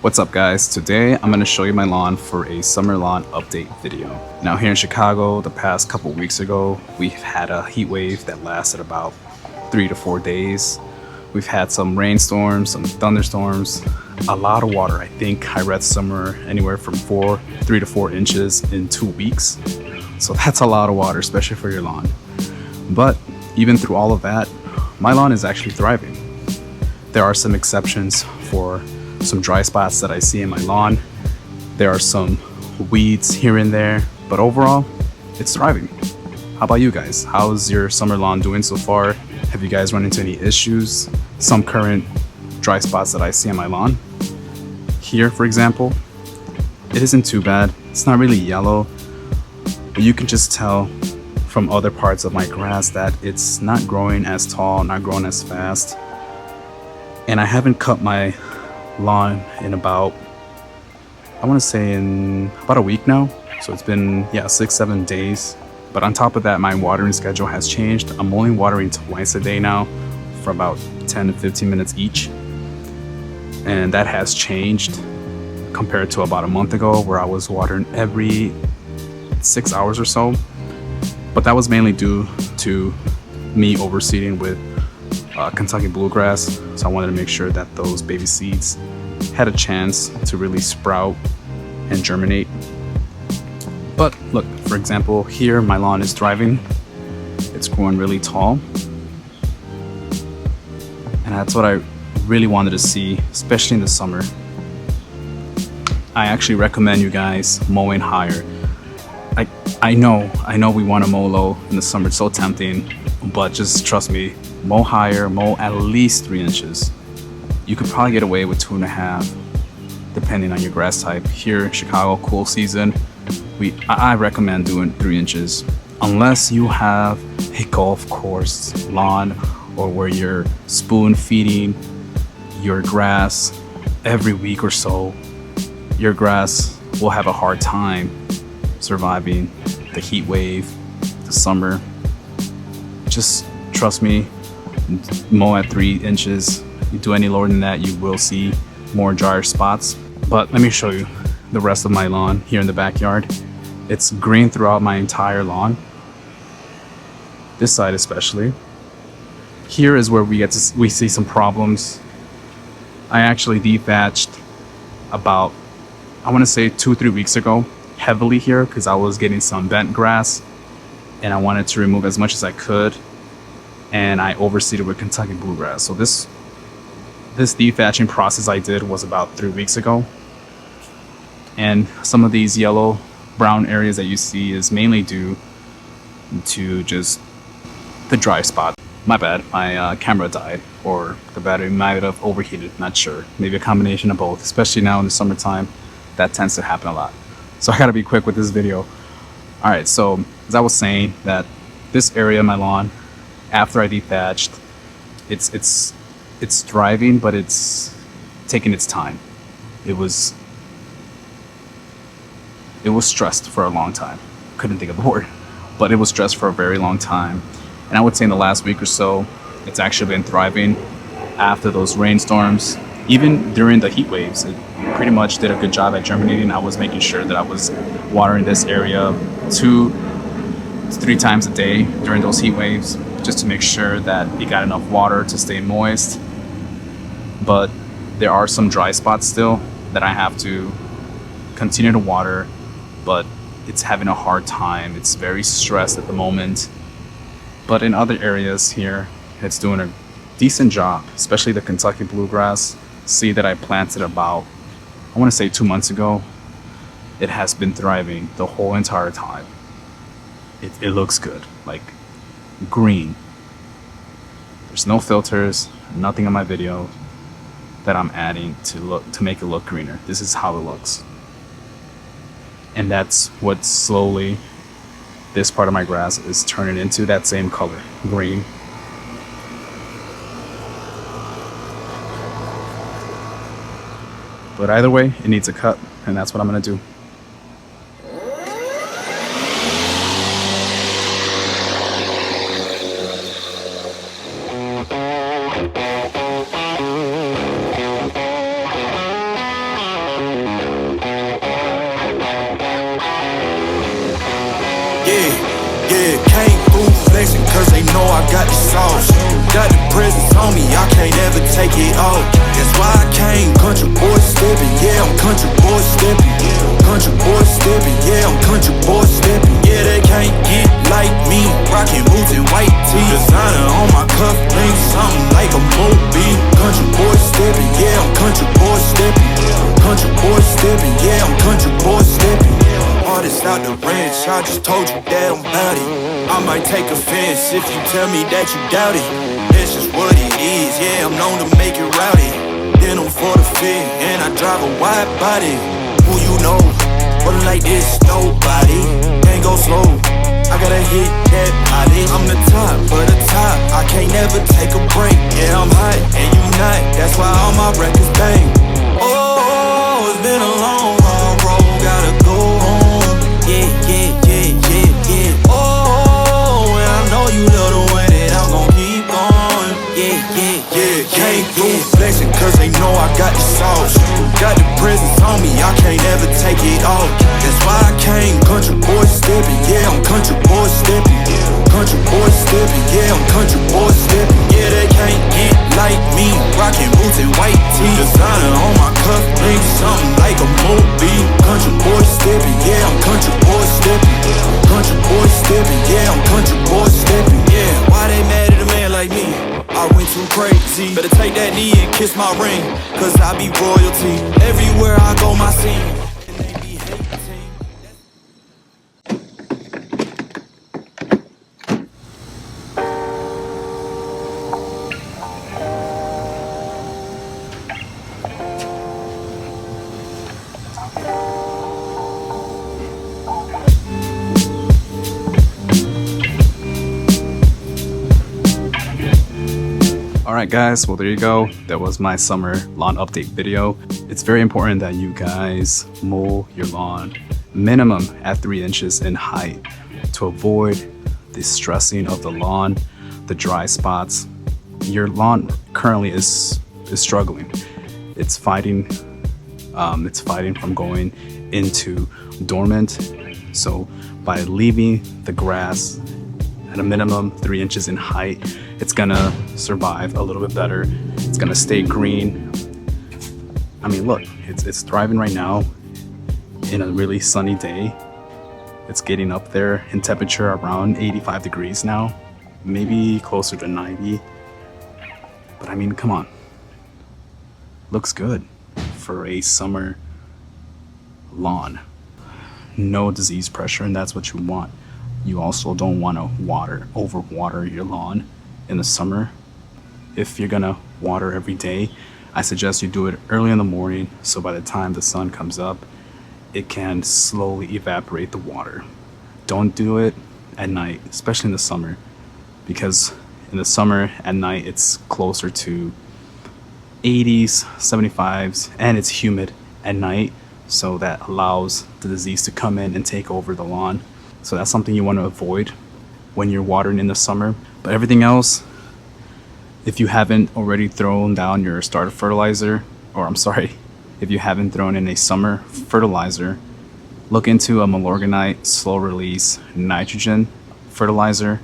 What's up guys, today I'm going to show you my lawn for a summer lawn update video. Now here in Chicago, the past couple weeks ago, we've had a heat wave that lasted about 3 to 4 days. We've had some rainstorms, some thunderstorms, a lot of water. I think I read somewhere anywhere from 3 to 4 inches in 2 weeks. So that's a lot of water, especially for your lawn. But even through all of that, my lawn is actually thriving. There are some exceptions for some dry spots that I see in my lawn. There are some weeds here and there, but overall, it's thriving. How about you guys? How's your summer lawn doing so far? Have you guys run into any issues? Some current dry spots that I see on my lawn. Here, for example, it isn't too bad. It's not really yellow, but you can just tell from other parts of my grass that it's not growing as tall, not growing as fast. And I haven't cut my lawn in about, I want to say in about a week now. So it's been 6-7 days. But on top of that, my watering schedule has changed. I'm only watering twice a day now for about 10 to 15 minutes each. And that has changed compared to about a month ago where I was watering every 6 hours or so. But that was mainly due to me overseeding with Kentucky bluegrass, so I wanted to make sure that those baby seeds had a chance to really sprout and germinate. But look, for example, here my lawn is thriving. It's growing really tall, and that's what I really wanted to see, especially in the summer. I actually recommend you guys mowing higher. I know we want to mow low in the summer, it's so tempting, but just trust me, mow higher, mow at least 3 inches. You could probably get away with 2.5, depending on your grass type. Here in Chicago, cool season, I recommend doing 3 inches. Unless you have a golf course lawn or where you're spoon feeding your grass every week or so, your grass will have a hard time surviving the heat wave, the summer. Just trust me, mow at 3 inches. You do any lower than that, you will see more drier spots. But let me show you the rest of my lawn here in the backyard. It's green throughout my entire lawn. This side especially. Here is where we see some problems. I actually dethatched about, I want to say 2-3 weeks ago, heavily here because I was getting some bent grass and I wanted to remove as much as I could, and I overseeded with Kentucky bluegrass. So this dethatching process I did was about 3 weeks ago, and some of these yellow brown areas that you see is mainly due to just the dry spot. My bad, my camera died, or the battery might have overheated, not sure. Maybe a combination of both, especially now in the summertime. That tends to happen a lot. So I gotta be quick with this video. Alright, so as I was saying, that this area of my lawn, after I dethatched, it's thriving, but it's taking its time. It was stressed for a long time. Couldn't think of the word, but it was stressed for a very long time. And I would say in the last week or so, it's actually been thriving after those rainstorms. Even during the heat waves, it pretty much did a good job at germinating. I was making sure that I was watering this area 2 to 3 times a day during those heat waves, just to make sure that it got enough water to stay moist. But there are some dry spots still that I have to continue to water, but it's having a hard time. It's very stressed at the moment. But in other areas here, it's doing a decent job, especially the Kentucky bluegrass seed that I planted about, I want to say 2 months ago. It has been thriving the whole entire time. It looks good, like green. There's no filters, nothing on my video that I'm adding to make it look greener. This is how it looks. And that's what slowly this part of my grass is turning into, that same color, green. But either way, it needs a cut, and that's what I'm gonna do. know I got the sauce. Got the presence on me, I can't ever take it off. That's why I came, country boy stepping. Yeah, I'm country boy stepping. Country boy stepping, yeah, I'm country boy stepping. Yeah, they can't get like me. Rockin' boots and white tee. Designer on my cuff link, something like a movie. Country boy stepping, yeah, I'm country boy stepping. Country boy stepping, yeah, I'm country boy stepping. Artist out the ranch, I just told you that I'm bout it. I might take offense if you tell me that you doubt it. That's just what it is, yeah, I'm known to make it rowdy. Then I'm for the fit, and I drive a wide body. Who you know? Running like this, nobody. Can't go slow, I gotta hit that body. I'm the top of the top, I can't never take a break. Yeah, I'm hot, and you not, that's why all my records bang. Oh, it's been a long, long road, gotta go home. Yeah, yeah, yeah, yeah, yeah. Oh, and I know you love the way that I'm gon' keep going. Yeah, yeah, yeah, can't do flexing, cause they know I got the sauce. Got the presence on me, I can't ever take it off. That's why I came, country boy stepping. Yeah, I'm country boy stepping. Country boy stepping, yeah, I'm country boy stepping. Yeah, they can't get like me. Rockin' boots and white tee. Designer on my cuff link, something like a movie. Country boy stepping, yeah, I'm country boy stepping. Country boy stepping, yeah, I'm country boy stepping. Yeah, why they mad at a man like me? I went too crazy. Better take that knee and kiss my ring, cause I be royalty. Everywhere I go, my scene. And they be hating. Alright guys, well there you go. That was my summer lawn update video. It's very important that you guys mow your lawn minimum at 3 inches in height to avoid the stressing of the lawn, the dry spots. Your lawn currently is struggling. It's fighting from going into dormant. So by leaving the grass at a minimum 3 inches in height, it's gonna survive a little bit better. It's gonna stay green. I mean, look, it's thriving right now in a really sunny day. It's getting up there in temperature around 85 degrees now, maybe closer to 90. But I mean, come on. Looks good for a summer lawn. No disease pressure, and that's what you want. You also don't want to overwater your lawn in the summer. If you're gonna water every day, I suggest you do it early in the morning, so by the time the sun comes up, it can slowly evaporate the water. Don't do it at night, especially in the summer, because in the summer at night it's closer to 80s, 75s, and it's humid at night, so that allows the disease to come in and take over the lawn. So that's something you want to avoid when you're watering in the summer. But everything else, if you haven't already thrown down your starter fertilizer, or I'm sorry, if you haven't thrown in a summer fertilizer, look into a Milorganite slow release nitrogen fertilizer,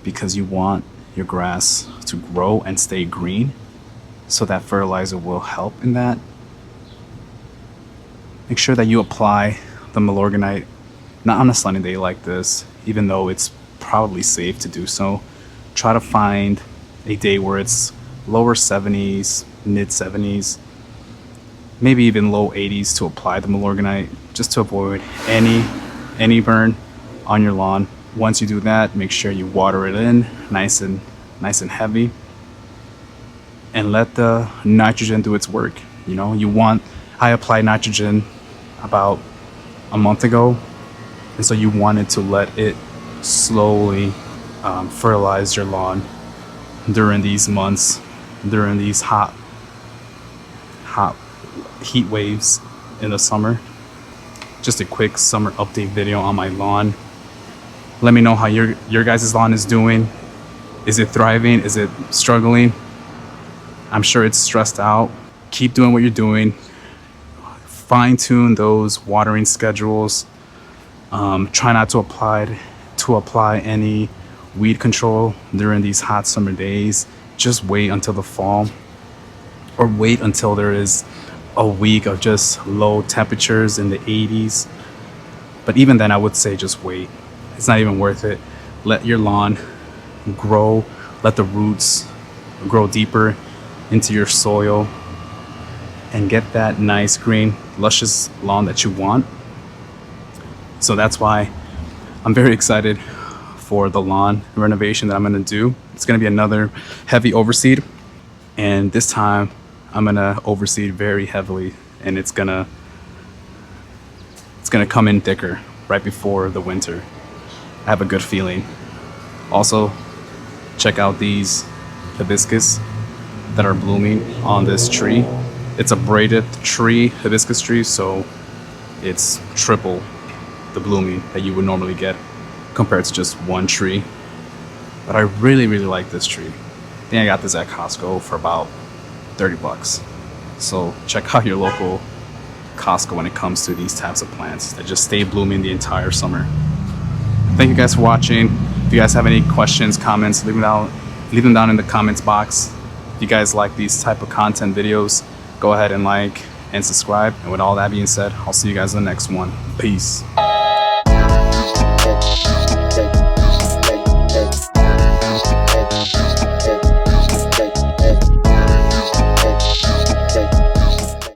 because you want your grass to grow and stay green. So that fertilizer will help in that. Make sure that you apply the Milorganite not on a sunny day like this, even though it's probably safe to do so. Try to find a day where it's lower 70s, mid 70s, maybe even low 80s to apply the Milorganite, just to avoid any burn on your lawn. Once you do that, make sure you water it in nice and heavy, and let the nitrogen do its work. You know, I applied nitrogen about a month ago, and so you wanted to let it slowly fertilize your lawn during these months, during these hot heat waves in the summer. Just a quick summer update video on my lawn. Let me know how your guys' lawn is doing. Is it thriving? Is it struggling? I'm sure it's stressed out. Keep doing what you're doing. Fine-tune those watering schedules. Try not to apply any weed control during these hot summer days, just wait until the fall, or wait until there is a week of just low temperatures in the 80s. But even then, I would say just wait. It's not even worth it. Let your lawn grow, let the roots grow deeper into your soil, and get that nice green luscious lawn that you want. So that's why I'm very excited for the lawn renovation that I'm gonna do. It's gonna be another heavy overseed, and this time I'm gonna overseed very heavily, and it's gonna come in thicker right before the winter. I have a good feeling. Also, check out these hibiscus that are blooming on this tree. It's a braided tree, hibiscus tree, so it's triple the blooming that you would normally get compared to just one tree. But I really, really like this tree. I think I got this at Costco for about 30 bucks. So check out your local Costco when it comes to these types of plants that just stay blooming the entire summer. Thank you guys for watching. If you guys have any questions, comments, leave them down in the comments box. If you guys like these type of content videos, go ahead and like and subscribe. And with all that being said, I'll see you guys in the next one. Peace.